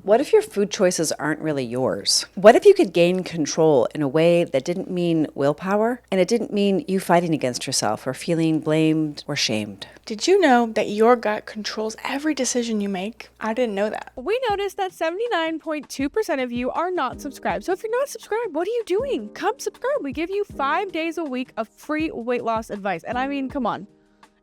What if your food choices aren't really yours? What if you could gain control in a way that didn't mean willpower and it didn't mean you fighting against yourself or feeling blamed or shamed? Did you know that your gut controls every decision you make? I didn't know that. We noticed that 79.2% of you are not subscribed. So if you're not subscribed, what are you doing? Come subscribe. We give you 5 days a week of free weight loss advice. And I mean, come on.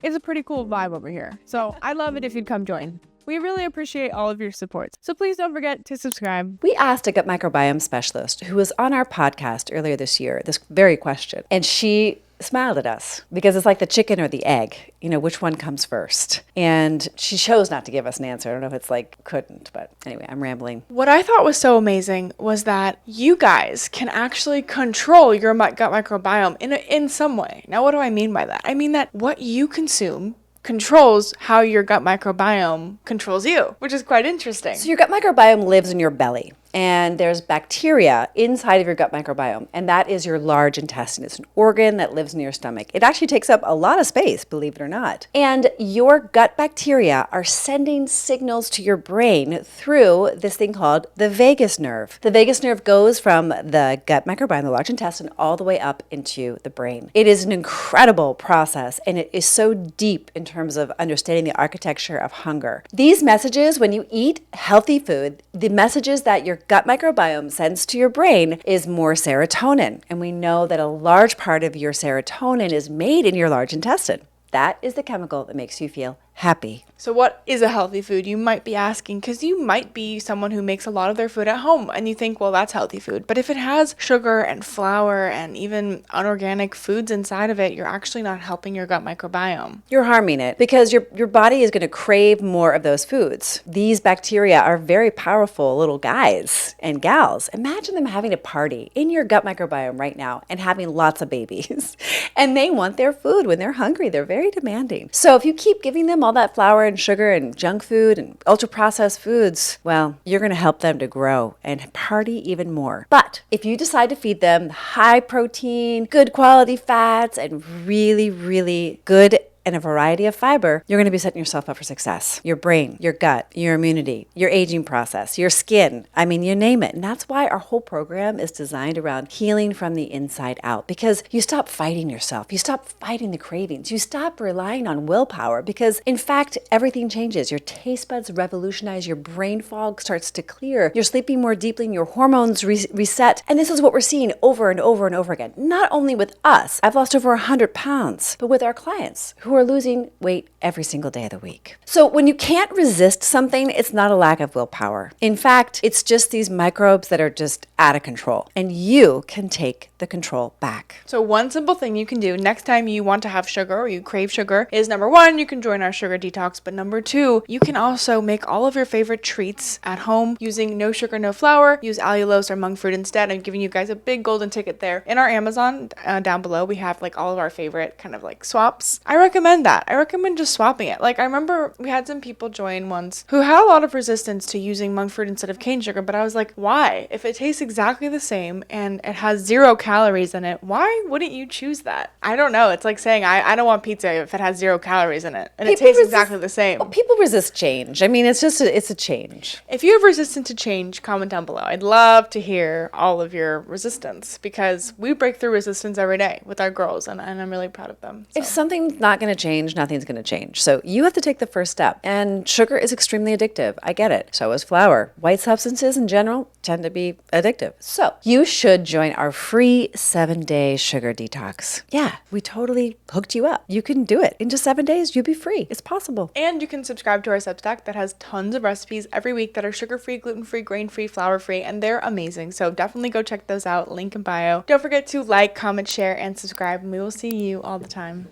It's a pretty cool vibe over here. So I'd love it if you'd come join. We really appreciate all of your support. So please don't forget to subscribe. We asked a gut microbiome specialist who was on our podcast earlier this year this very question, and she smiled at us because it's like the chicken or the egg, which one comes first? And she chose not to give us an answer. I don't know if it's couldn't, but anyway, I'm rambling. What I thought was so amazing was that you guys can actually control your gut microbiome in some way. Now, what do I mean by that? I mean that what you consume controls how your gut microbiome controls you, which is quite interesting. So your gut microbiome lives in your belly. And there's bacteria inside of your gut microbiome, and that is your large intestine. It's an organ that lives in your stomach. It actually takes up a lot of space, believe it or not. And your gut bacteria are sending signals to your brain through this thing called the vagus nerve. The vagus nerve goes from the gut microbiome, the large intestine, all the way up into the brain. It is an incredible process, and it is so deep in terms of understanding the architecture of hunger. These messages, when you eat healthy food, the messages that your gut microbiome sends to your brain is more serotonin. And we know that a large part of your serotonin is made in your large intestine. That is the chemical that makes you feel happy. So what is a healthy food? You might be asking, because you might be someone who makes a lot of their food at home and you think, well, that's healthy food. But if it has sugar and flour and even unorganic foods inside of it, you're actually not helping your gut microbiome. You're harming it because your body is going to crave more of those foods. These bacteria are very powerful little guys and gals. Imagine them having a party in your gut microbiome right now and having lots of babies. And they want their food when they're hungry. They're very demanding. So if you keep giving them all that flour and sugar and junk food and ultra-processed foods, well, you're going to help them to grow and party even more. But if you decide to feed them high protein, good quality fats, and really, really good and a variety of fiber, you're going to be setting yourself up for success. Your brain, your gut, your immunity, your aging process, your skin, I mean, you name it. And that's why our whole program is designed around healing from the inside out, because you stop fighting yourself. You stop fighting the cravings. You stop relying on willpower because, in fact, everything changes. Your taste buds revolutionize. Your brain fog starts to clear. You're sleeping more deeply and your hormones reset. And this is what we're seeing over and over and over again. Not only with us, I've lost over 100 pounds, but with our clients who are losing weight every single day of the week. So when you can't resist something, it's not a lack of willpower. In fact, it's just these microbes that are just out of control, and you can take the control back. So one simple thing you can do next time you want to have sugar or you crave sugar is, number one, you can join our sugar detox, but number two, you can also make all of your favorite treats at home using no sugar, no flour. Use allulose or monk fruit instead. I'm giving you guys a big golden ticket there. In our Amazon down below, we have all of our favorite kind of swaps. I recommend that. I recommend just swapping it. I remember we had some people join once who had a lot of resistance to using monk fruit instead of cane sugar, but I was like, why? If it tastes exactly the same and it has 0 calories in it, why wouldn't you choose that? I don't know. It's like saying I don't want pizza if it has 0 calories in it and it tastes exactly the same. Well, people resist change. I mean, it's a change. If you have resistance to change, comment down below. I'd love to hear all of your resistance because we break through resistance every day with our girls and I'm really proud of them. So. If something's not going to change, nothing's going to change. So you have to take the first step. And sugar is extremely addictive. I get it. So is flour. White substances in general tend to be addictive. So you should join our free 7-day sugar detox. Yeah, we totally hooked you up. You can do it. In just 7 days, you'll be free. It's possible. And you can subscribe to our Substack that has tons of recipes every week that are sugar-free, gluten-free, grain-free, flour-free, and they're amazing. So definitely go check those out. Link in bio. Don't forget to like, comment, share, and subscribe. And we will see you all the time.